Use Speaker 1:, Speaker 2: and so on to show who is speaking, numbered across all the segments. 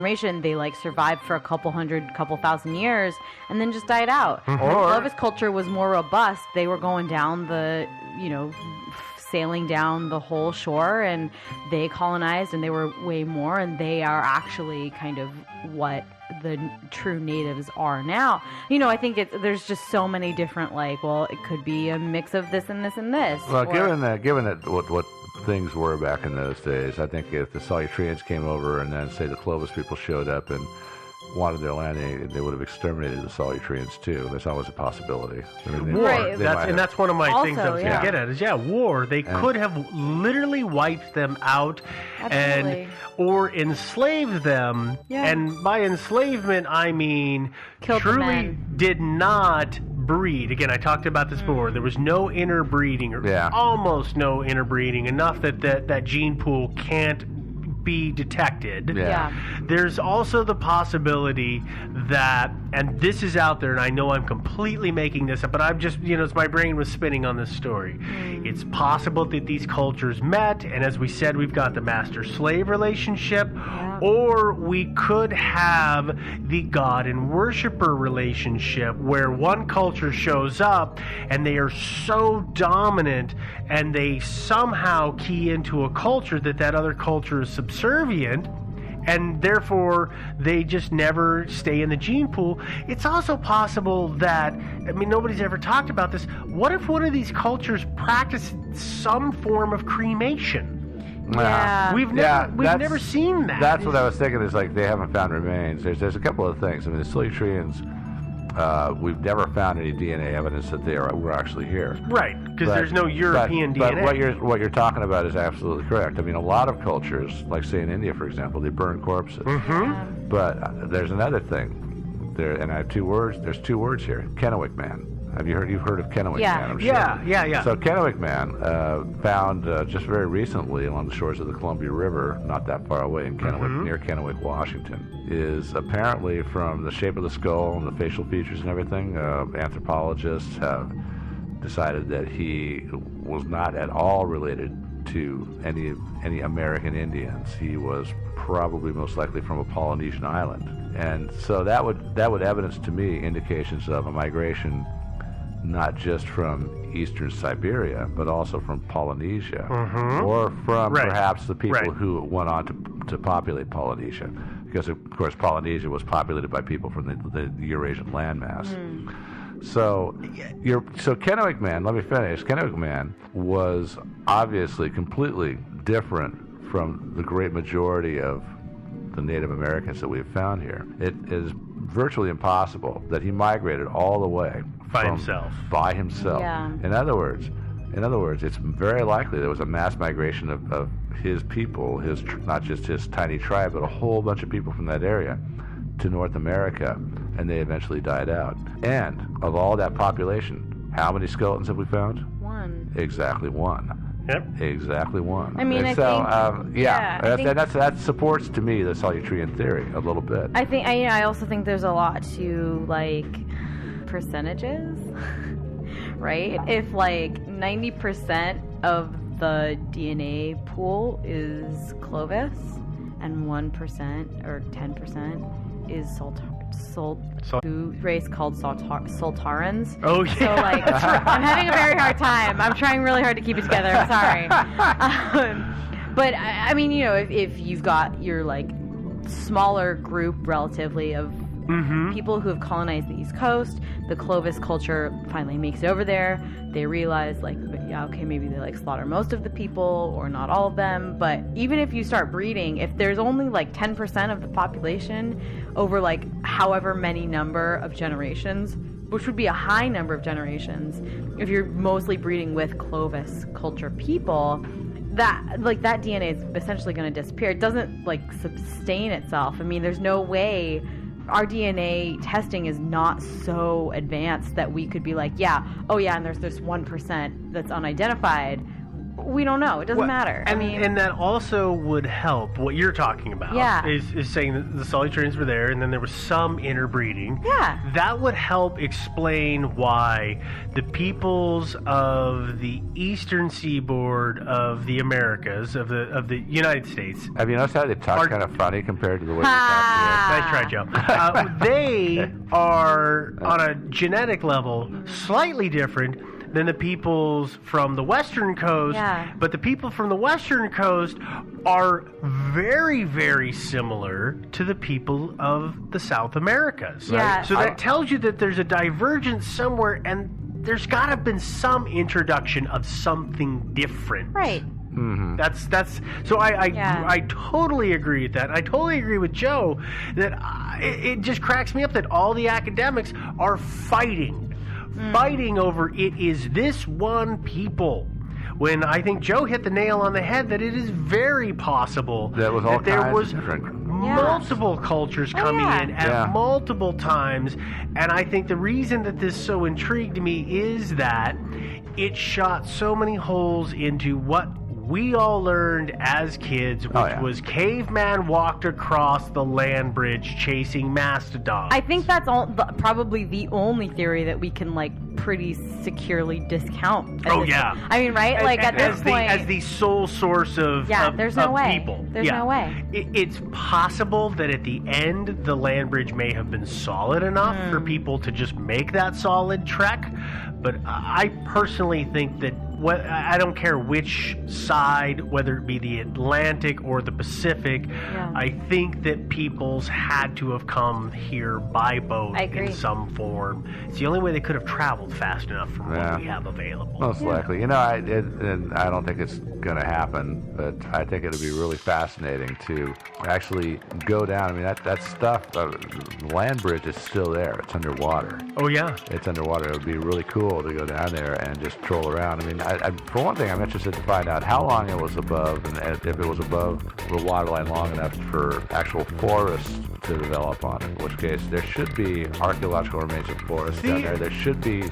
Speaker 1: they like survived for a couple thousand years and then just died out. The Clovis culture was more robust. They were going down sailing down the whole shore, and they colonized, and they were way more, and they are actually kind of what the true natives are now. I think there's just so many different, it could be a mix of this and this and this.
Speaker 2: Well, given that what things were back in those days, I think if the Solutreans came over and then, say, the Clovis people showed up and wanted their land, they would have exterminated the Solutreans too. There's always a possibility.
Speaker 3: War. That's one of my things I was going to get at is, war. They could have literally wiped them out.
Speaker 1: Absolutely.
Speaker 3: Or enslaved them. Yeah. And by enslavement, I mean
Speaker 1: killed
Speaker 3: truly did not breed. Again, I talked about this before. There was no interbreeding, or almost no interbreeding, enough that gene pool can't be detected.
Speaker 1: Yeah.
Speaker 3: There's also the possibility that, and this is out there, and I know I'm completely making this up, but I'm just, my brain was spinning on this story. It's possible that these cultures met, and as we said, we've got the master-slave relationship, or we could have the god and worshiper relationship, where one culture shows up, and they are so dominant, and they somehow key into a culture that other culture is subservient, and therefore they just never stay in the gene pool. It's also possible that, nobody's ever talked about this. What if one of these cultures practiced some form of cremation?
Speaker 1: Yeah.
Speaker 3: We've never seen that.
Speaker 2: That's what I was thinking, is they haven't found remains. There's a couple of things. The Solutreans, we've never found any DNA evidence that they were actually here.
Speaker 3: Right, because there's no European DNA.
Speaker 2: But what you're talking about is absolutely correct. A lot of cultures, like say in India, for example, they burn corpses.
Speaker 3: Mm-hmm.
Speaker 2: But there's another thing. And I have two words. There's two words here. Kennewick Man. You've heard of Kennewick Man? I'm sure.
Speaker 3: Yeah.
Speaker 2: So Kennewick Man, found just very recently along the shores of the Columbia River, not that far away in Kennewick, near Kennewick, Washington, is apparently, from the shape of the skull and the facial features and everything, anthropologists have decided that he was not at all related to any American Indians. He was probably most likely from a Polynesian island, and so that would evidence to me indications of a migration not just from eastern Siberia, but also from Polynesia, or from perhaps the people who went on to populate Polynesia, because of course Polynesia was populated by people from the Eurasian landmass. So Kennewick Man, let me finish. Kennewick Man was obviously completely different from the great majority of the Native Americans that we have found here. It is virtually impossible that he migrated all the way
Speaker 3: by himself.
Speaker 1: Yeah.
Speaker 2: In other words, it's very likely there was a mass migration of his people, not just his tiny tribe, but a whole bunch of people from that area to North America, and they eventually died out. And of all that population, how many skeletons have we found?
Speaker 1: One.
Speaker 2: Exactly one.
Speaker 3: Yep.
Speaker 2: Exactly one. That supports to me the Solutrean theory a little bit.
Speaker 1: I also think there's a lot to percentages, right? If 90% of the DNA pool is Clovis and 1% or 10% is race called Soltarans.
Speaker 3: Oh yeah.
Speaker 1: So I'm having a very hard time. I'm trying really hard to keep it together. I'm sorry. But if you've got your smaller group relatively of people who have colonized the East Coast, the Clovis culture finally makes it over there. They realize maybe they slaughter most of the people or not all of them. But even if you start breeding, if there's only 10% of the population over however many number of generations, which would be a high number of generations, if you're mostly breeding with Clovis culture people, that DNA is essentially going to disappear. It doesn't sustain itself. There's no way. Our DNA testing is not so advanced that we could be and there's this 1% that's unidentified. We don't know. It doesn't matter.
Speaker 3: And that also would help what you're talking about.
Speaker 1: Yeah.
Speaker 3: Is saying that the Solitarians were there, and then there was some interbreeding.
Speaker 1: Yeah.
Speaker 3: That would help explain why the peoples of the eastern seaboard of the Americas, of the United States.
Speaker 2: Have you noticed how they talk kind of funny compared to the way they
Speaker 3: Nice
Speaker 2: talk
Speaker 3: try, Joe. They are, on a genetic level, slightly different than the peoples from the western coast.
Speaker 1: Yeah.
Speaker 3: But the people from the western coast are very, very similar to the people of the South Americas.
Speaker 1: Yeah.
Speaker 3: So that tells you that there's a divergence somewhere, and there's got to have been some introduction of something different.
Speaker 1: Right.
Speaker 2: Mm-hmm.
Speaker 3: That's so I totally agree with that. I totally agree with Joe that it just cracks me up that all the academics are fighting over it is this one people. When I think Joe hit the nail on the head that it is very possible
Speaker 2: that
Speaker 3: there was
Speaker 2: different.
Speaker 3: multiple cultures coming in at multiple times. And I think the reason that this so intrigued me is that it shot so many holes into what we all learned as kids, which was caveman walked across the land bridge chasing mastodons.
Speaker 1: I think that's probably the only theory that we can pretty securely discount.
Speaker 3: I
Speaker 1: mean, right? At this point,
Speaker 3: as the sole source of
Speaker 1: there's no way.
Speaker 3: People.
Speaker 1: There's no way.
Speaker 3: It's possible that at the end the land bridge may have been solid enough for people to just make that solid trek, but I personally think that I don't care which side, whether it be the Atlantic or the Pacific, I think that peoples had to have come here by boat in some form. It's the only way they could have traveled fast enough from what we have available.
Speaker 2: Most likely. I don't think it's going to happen, but I think it would be really fascinating to actually go down. I mean, that stuff, the land bridge is still there. It's underwater.
Speaker 3: Oh, yeah.
Speaker 2: It's underwater. It would be really cool to go down there and just troll around. I mean, for one thing, I'm interested to find out how long it was above, and if it was above the waterline long enough for actual forests to develop on it, in which case there should be archaeological remains of forests down there. There should be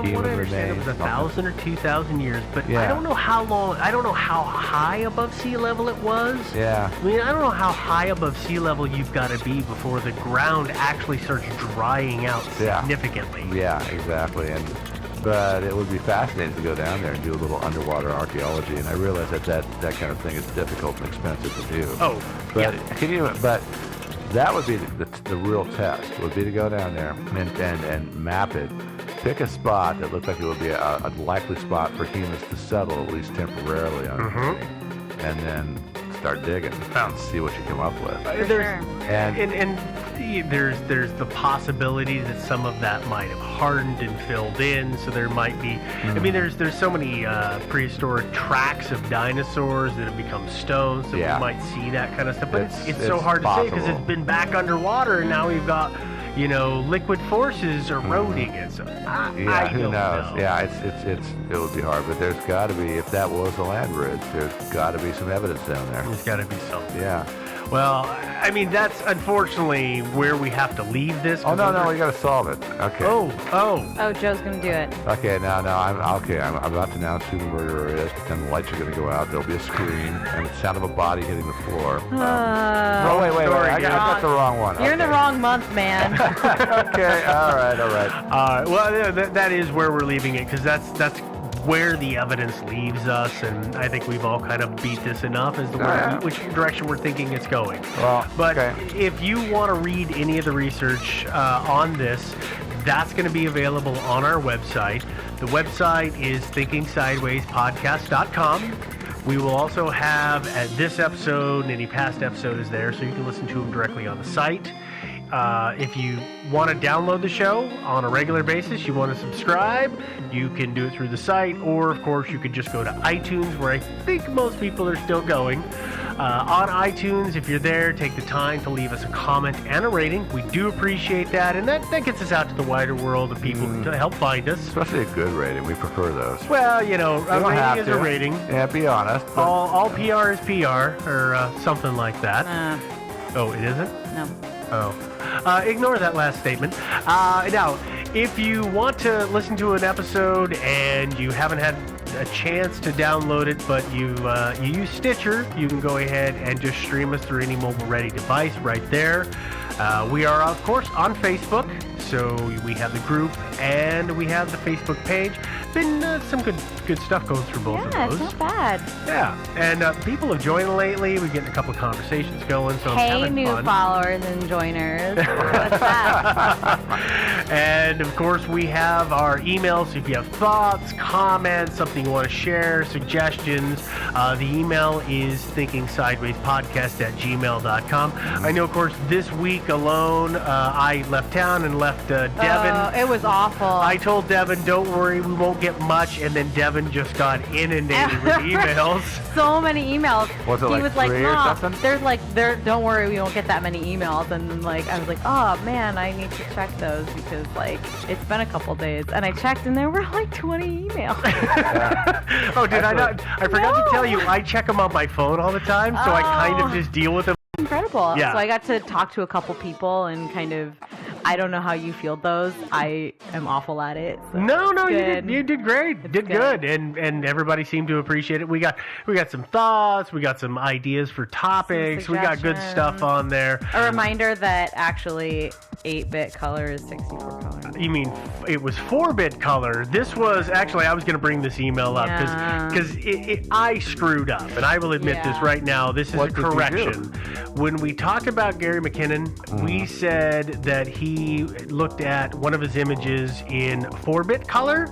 Speaker 2: human remains.
Speaker 3: It was 1,000 or 2,000 years, but I don't know how long, I don't know how high above sea level it was.
Speaker 2: Yeah.
Speaker 3: I mean, I don't know how high above sea level you've got to be before the ground actually starts drying out significantly.
Speaker 2: Yeah, exactly. But it would be fascinating to go down there and do a little underwater archaeology. And I realize that kind of thing is difficult and expensive to do.
Speaker 3: Oh,
Speaker 2: but But that would be the real test. Would be to go down there and map it. Pick a spot that looks like it would be a likely spot for humans to settle, at least temporarily on it, and then start digging and see what you come up with.
Speaker 3: There's the possibility that some of that might have hardened and filled in, so there might be. I mean, there's so many prehistoric tracks of dinosaurs that have become stones, so we might see that kind of stuff. But it's so hard to say because it's been back underwater, and now we've got liquid forces eroding it. So I
Speaker 2: who
Speaker 3: don't
Speaker 2: knows?
Speaker 3: know.
Speaker 2: Yeah, it would be hard, but there's got to be, if that was a land bridge, there's got to be some evidence down there.
Speaker 3: There's got to be something.
Speaker 2: Yeah.
Speaker 3: Well, I mean, that's unfortunately where we have to leave this.
Speaker 2: Oh, no, we got to solve it. Okay.
Speaker 1: Oh, Joe's going to do it.
Speaker 2: Okay, I'm about to announce who the murderer is, but then the lights are going to go out. There'll be a scream and the sound of a body hitting the floor. Wait. I got the wrong one.
Speaker 1: You're in the wrong month, man.
Speaker 2: Okay, all right.
Speaker 3: Well, that is where we're leaving it, because that's where the evidence leaves us, and I think we've all kind of beat this enough as to which direction we're thinking it's going. But if you want to read any of the research on this, that's going to be available on our website. The website is thinkingsidewayspodcast.com. We will also have this episode and any past episode is there, so you can listen to them directly on the site. If you want to download the show on a regular basis, you want to subscribe, you can do it through the site, or of course you could just go to iTunes, where I think most people are still going. On iTunes, if you're there, take the time to leave us a comment and a rating. We do appreciate that, and that gets us out to the wider world of people to help find us.
Speaker 2: Especially a good rating. We prefer those.
Speaker 3: Well, a rating is a rating.
Speaker 2: Yeah, be honest.
Speaker 3: All PR is PR, or something like that. Oh, it isn't?
Speaker 1: No.
Speaker 3: Oh. Ignore that last statement. Now, if you want to listen to an episode and you haven't had a chance to download it, but you use Stitcher, you can go ahead and just stream us through any mobile-ready device right there. We are, of course, on Facebook, so we have the group and we have the Facebook page. Been some good stuff going through both of those.
Speaker 1: Yeah, it's not bad.
Speaker 3: Yeah, and people have joined lately. We're getting a couple of conversations going, so
Speaker 1: Hey,
Speaker 3: I'm having
Speaker 1: new
Speaker 3: fun.
Speaker 1: followers and joiners. What's that?
Speaker 3: And of course, we have our emails. So if you have thoughts, comments, something you want to share, suggestions, the email is thinkingsidewayspodcast@gmail.com. I know, of course, this week alone, I left town and left Devin.
Speaker 1: Oh, it was awful.
Speaker 3: I told Devin, don't worry, we won't get much, and then Devin just got inundated with emails.
Speaker 1: So many emails.
Speaker 2: Was it
Speaker 1: he
Speaker 2: like
Speaker 1: was like,
Speaker 2: 3 or
Speaker 1: "Mom,
Speaker 2: something?"
Speaker 1: don't worry, we won't get that many emails." And like, I was like, "Oh man, I need to check those because like it's been a couple days." And I checked, and there were like 20 emails.
Speaker 3: Oh, did I not? I forgot to tell you, I check them on my phone all the time, so I kind of just deal with them.
Speaker 1: Incredible.
Speaker 3: Yeah.
Speaker 1: So I got to talk to a couple people and kind of, I don't know how you field those. I am awful at it. So
Speaker 3: No,
Speaker 1: good.
Speaker 3: you did great. Did
Speaker 1: good.
Speaker 3: good. And everybody seemed to appreciate it. We got some thoughts, we got some ideas for topics, we got good stuff on there.
Speaker 1: A reminder that actually 8-bit color is 64 color.
Speaker 3: You mean it was 4-bit color? This was actually, I was going to bring this email up because I screwed up, and I will admit this right now. This is
Speaker 2: What
Speaker 3: a
Speaker 2: did you do?
Speaker 3: correction. When we talked about Gary McKinnon, we said that he looked at one of his images in 4-bit color,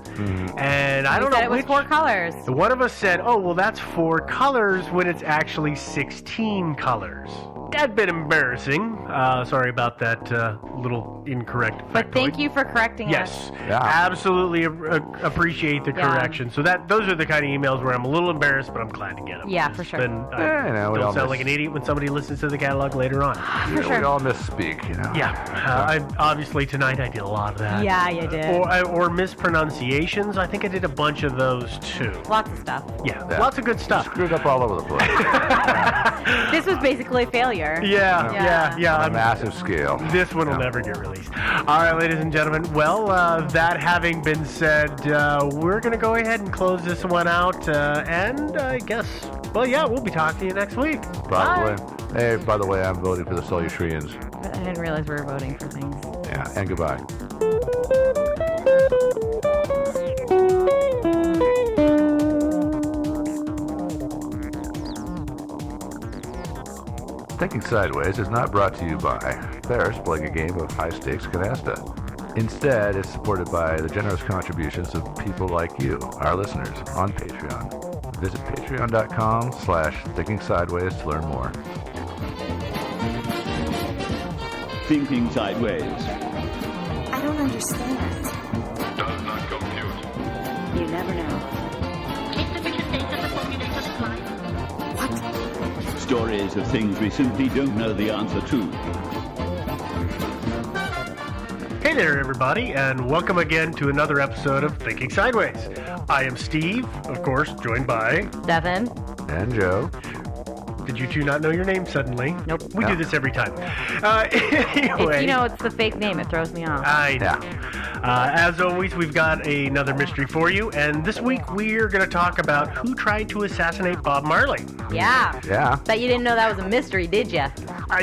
Speaker 3: and I don't know
Speaker 1: It was
Speaker 3: which.
Speaker 1: 4 colors.
Speaker 3: One of us said, "Oh, well, that's 4 colors," when it's actually 16 colors. That'd been embarrassing. Sorry about that little incorrect
Speaker 1: But thank
Speaker 3: factoid.
Speaker 1: you for correcting
Speaker 3: Yes,
Speaker 1: us.
Speaker 2: Yeah.
Speaker 3: absolutely appreciate the correction. So those are the kind of emails where I'm a little embarrassed, but I'm glad to get them.
Speaker 1: Yeah, for sure.
Speaker 3: Then I
Speaker 2: Yeah, you know, we all
Speaker 3: don't sound
Speaker 2: miss-
Speaker 3: like an idiot when somebody listens to the catalog later on.
Speaker 2: You know,
Speaker 1: sure.
Speaker 2: We all misspeak, you know.
Speaker 3: Yeah, obviously tonight I did a lot of that.
Speaker 1: Yeah, you did.
Speaker 3: Or mispronunciations. I think I did a bunch of those too.
Speaker 1: Lots of stuff.
Speaker 3: Yeah,
Speaker 2: Yeah.
Speaker 3: lots of good stuff.
Speaker 2: Screwed up all over the place
Speaker 1: This was basically a failure.
Speaker 3: Yeah.
Speaker 1: Yeah.
Speaker 3: Yeah.
Speaker 2: on a
Speaker 3: I'm-
Speaker 2: massive scale.
Speaker 3: This one will never get released. All right, ladies and gentlemen. Well, that having been said, we're going to go ahead and close this one out. And I guess, well, yeah, we'll be talking to you next week.
Speaker 2: Probably. Hey, by the way, I'm voting for the Solutreans.
Speaker 1: I didn't realize we were voting for things.
Speaker 2: Yeah, and goodbye. Thinking Sideways is not brought to you by Ferris playing a game of high-stakes canasta. Instead, it's supported by the generous contributions of people like you, our listeners, on Patreon. Visit patreon.com/Thinking Sideways to learn more.
Speaker 4: Thinking Sideways.
Speaker 5: I don't understand.
Speaker 6: Does not compute.
Speaker 5: You never know.
Speaker 4: Stories of things we simply don't know the answer to.
Speaker 3: Hey there, everybody, and welcome again to another episode of Thinking Sideways. I am Steve, of course, joined by...
Speaker 1: Devin?
Speaker 2: And Joe.
Speaker 3: Did you two not know your name suddenly?
Speaker 1: Nope.
Speaker 3: We do
Speaker 2: No.
Speaker 3: this every time. Anyway.
Speaker 1: It's the fake name. It throws me off.
Speaker 3: I know. As always, we've got another mystery for you, and this week we're going to talk about who tried to assassinate Bob Marley.
Speaker 1: Yeah.
Speaker 2: Yeah.
Speaker 1: Bet you didn't know that was a mystery, did you?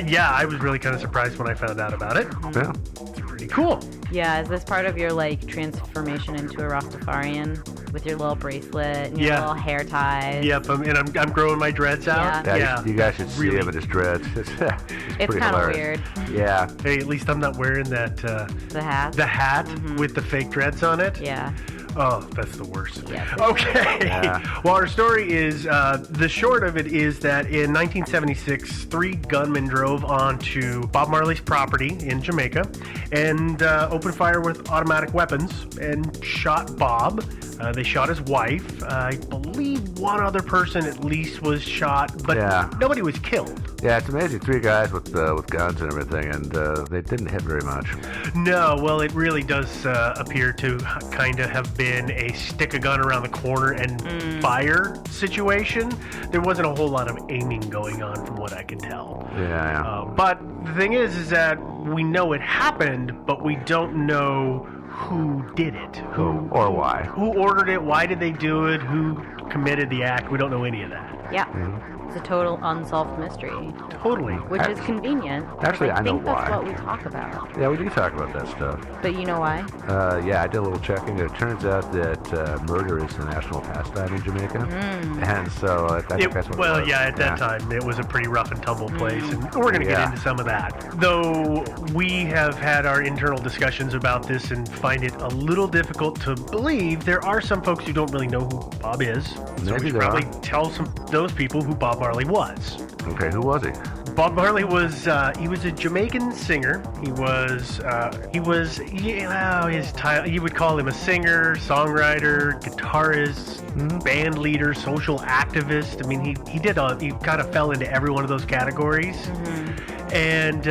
Speaker 3: Yeah, I was really kind of surprised when I found out about it.
Speaker 2: Yeah.
Speaker 3: It's pretty cool.
Speaker 1: Yeah, is this part of your like transformation into a Rastafarian with your little bracelet and your
Speaker 3: Yeah.
Speaker 1: little hair ties?
Speaker 3: Yep, and I'm growing my dreads out.
Speaker 1: Yeah.
Speaker 2: You guys should see
Speaker 3: really.
Speaker 2: him in his dreads. It's
Speaker 1: It's
Speaker 2: pretty
Speaker 1: kind of
Speaker 2: hilarious.
Speaker 1: weird.
Speaker 2: Yeah.
Speaker 3: Hey, at least I'm not wearing that
Speaker 1: The hat.
Speaker 3: the hat with the fake dreads on it.
Speaker 1: Yeah.
Speaker 3: Oh, that's the worst.
Speaker 1: Yeah.
Speaker 3: Okay.
Speaker 2: Yeah.
Speaker 3: Well, our story is, the short of it is that in 1976, 3 gunmen drove onto Bob Marley's property in Jamaica and opened fire with automatic weapons and shot Bob. They shot his wife. I believe one other person at least was shot, but
Speaker 2: Yeah.
Speaker 3: nobody was killed.
Speaker 2: Yeah, it's amazing. 3 guys with guns and everything, and they didn't hit very much.
Speaker 3: No, well, it really does appear to kind of have been a stick a gun around the corner and fire situation. There wasn't a whole lot of aiming going on from what I can tell.
Speaker 2: Yeah.
Speaker 3: But the thing is that we know it happened, but we don't know who did it,
Speaker 2: Who or why?
Speaker 3: who ordered it, why did they do it, who committed the act. We don't know any of that.
Speaker 1: Yeah. It's a total unsolved mystery,
Speaker 3: Totally.
Speaker 1: which is convenient.
Speaker 2: Actually, I know
Speaker 1: think that's
Speaker 2: why.
Speaker 1: what we talk about.
Speaker 2: Yeah, we do talk about that stuff.
Speaker 1: But you know why?
Speaker 2: Yeah, I did a little checking. It turns out that murder is the national pastime in Jamaica, and so I think that's what.
Speaker 3: Well,
Speaker 2: it was.
Speaker 3: yeah, at that time it was a pretty rough and tumble place, and we're going to get
Speaker 2: Yeah.
Speaker 3: into some of that. Though we have had our internal discussions about this and find it a little difficult to believe, there are some folks who don't really know who Bob is. So
Speaker 2: Maybe
Speaker 3: we should
Speaker 2: there
Speaker 3: probably
Speaker 2: are.
Speaker 3: tell those people who Bob Marley was.
Speaker 2: Okay, who was he?
Speaker 3: Bob Marley was he was a Jamaican singer. He was his title, you would call him a singer, songwriter, guitarist, band leader, social activist. I mean, he kind of fell into every one of those categories. And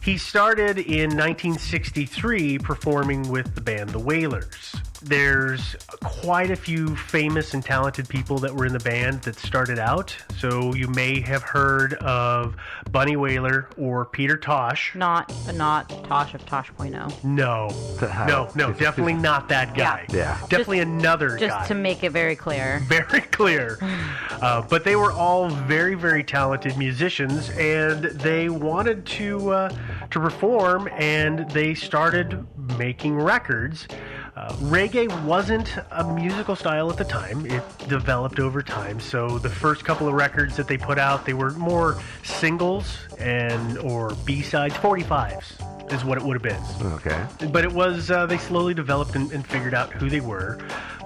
Speaker 3: he started in 1963 performing with the band The Wailers. There's quite a few famous and talented people that were in the band that started out. So you may have heard of Bunny Wailer or Peter Tosh.
Speaker 1: Not Tosh of Tosh.0.
Speaker 3: No, definitely not that guy.
Speaker 2: Yeah.
Speaker 3: Definitely another guy.
Speaker 1: Just to make it very clear.
Speaker 3: Very clear. But they were all very, very talented musicians, and they wanted to perform, and they started making records. Reggae wasn't a musical style at the time. It developed over time. So the first couple of records that they put out, they were more singles or B-sides, 45s is what it would have been.
Speaker 2: Okay.
Speaker 3: But it was, they slowly developed and figured out who they were.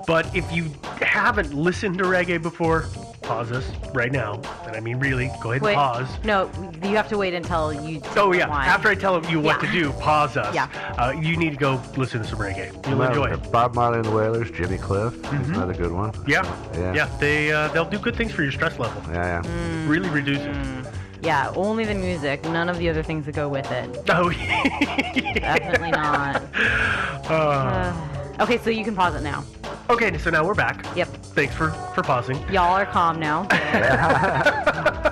Speaker 3: But if you haven't listened to reggae before, pause us right now. And I mean, really, go ahead and pause.
Speaker 1: No, you have to wait until you.
Speaker 3: Oh, yeah.
Speaker 1: Why.
Speaker 3: After I tell you what to do, pause us.
Speaker 1: Yeah.
Speaker 3: You need to go listen to some reggae. You'll enjoy it.
Speaker 2: Bob Marley and the Wailers, Jimmy Cliff, is another good one.
Speaker 3: Yeah.
Speaker 2: Yeah.
Speaker 3: They'll do good things for your stress level.
Speaker 2: Yeah.
Speaker 3: Really reduce it.
Speaker 1: Yeah, only the music, none of the other things that go with it.
Speaker 3: Oh,
Speaker 1: Definitely not. Okay, so you can pause it now.
Speaker 3: Okay, so now we're back.
Speaker 1: Yep.
Speaker 3: Thanks for pausing.
Speaker 1: Y'all are calm now.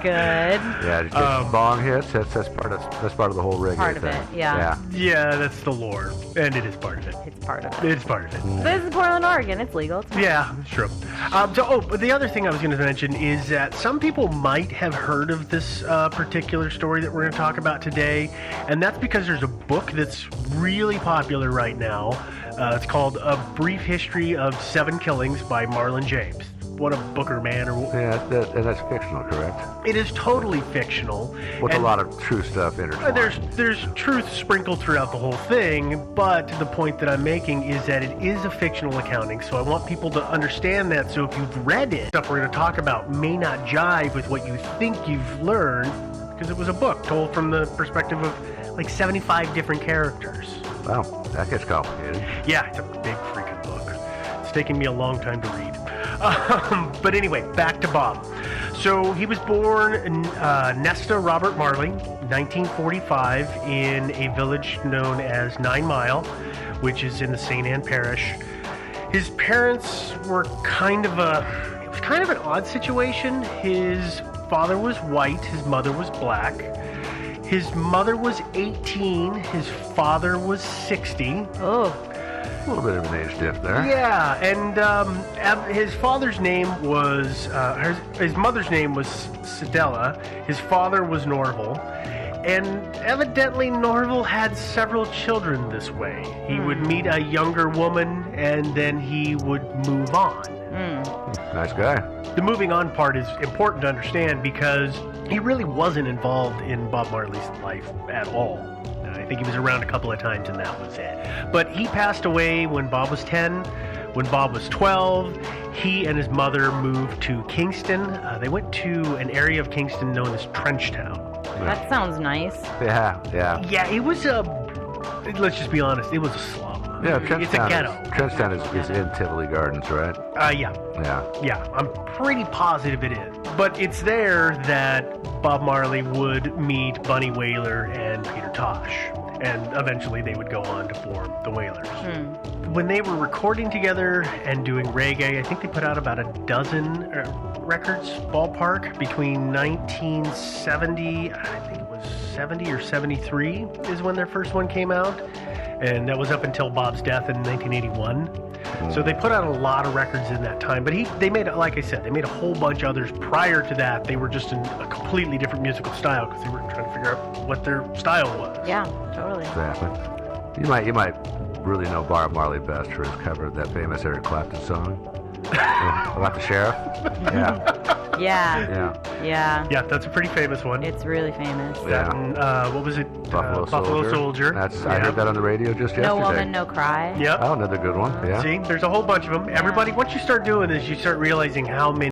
Speaker 1: Good.
Speaker 2: Yeah, just bong hits. That's part of the whole reggae
Speaker 1: Part of
Speaker 2: thing.
Speaker 1: it, yeah.
Speaker 3: Yeah, that's the lore, and it is part of it.
Speaker 1: It's part of it.
Speaker 3: It's part of it.
Speaker 1: This is Portland, Oregon. It's legal. It's fine.
Speaker 3: Yeah, true. But the other thing I was going to mention is that some people might have heard of this particular story that we're going to talk about today, and that's because there's a book that's really popular right now. It's called A Brief History of 7 Killings by Marlon James. What a booker, man.
Speaker 2: Yeah, and that's fictional, correct?
Speaker 3: It is totally fictional.
Speaker 2: With a
Speaker 3: and
Speaker 2: lot of true stuff intertwined.
Speaker 3: There's truth sprinkled throughout the whole thing, but the point that I'm making is that it is a fictional accounting, so I want people to understand that. So if you've read it, stuff we're going to talk about may not jive with what you think you've learned, because it was a book told from the perspective of like 75 different characters.
Speaker 2: Wow, that gets complicated.
Speaker 3: Yeah, it's a big freaking book. It's taken me a long time to read. But anyway, back to Bob. So he was born Nesta Robert Marley, 1945, in a village known as 9 Mile, which is in the St. Anne Parish. His parents were kind of an odd situation. His father was white, his mother was black. His mother was 18, his father was 60.
Speaker 1: Oh.
Speaker 2: A little bit of an age diff there.
Speaker 3: Yeah, and his father's name was, his mother's name was Sedella, his father was Norval, and evidently Norval had several children this way. He would meet a younger woman, and then he would move on.
Speaker 2: Nice guy.
Speaker 3: The moving on part is important to understand because he really wasn't involved in Bob Marley's life at all. I think he was around a couple of times and that was it. But he passed away when Bob was 10. When Bob was 12, he and his mother moved to Kingston. They went to an area of Kingston known as Trenchtown.
Speaker 1: That sounds nice.
Speaker 2: Yeah.
Speaker 3: Yeah, it was let's just be honest, it was a slum.
Speaker 2: Yeah,
Speaker 3: It's a ghetto.
Speaker 2: Trenchtown is in Tivoli Gardens, right?
Speaker 3: Yeah.
Speaker 2: Yeah.
Speaker 3: I'm pretty positive it is. But it's there that Bob Marley would meet Bunny Wailer and Peter Tosh. And eventually they would go on to form the Wailers. When they were recording together and doing reggae, I think they put out about a dozen records, ballpark, between 1970, I think it was 70 or 73 is when their first one came out. and that was up until Bob's death in 1981. So they put out a lot of records in that time. But they made, like I said, they made a whole bunch of others prior to that. They were just in a completely different musical style because they were trying to figure out what their style was.
Speaker 1: Yeah, totally.
Speaker 2: Exactly. You might really know Bob Marley best for his cover of that famous Eric Clapton song about the sheriff.
Speaker 1: Yeah.
Speaker 3: Yeah, that's a pretty famous one.
Speaker 1: It's really famous.
Speaker 3: That and, what was it?
Speaker 2: Buffalo Soldier. I heard that on the radio just yesterday.
Speaker 1: No Woman, No Cry.
Speaker 3: Yep.
Speaker 2: Oh, another good one. Yeah.
Speaker 3: See, there's a whole bunch of them. Everybody, once you start doing this, you start realizing how many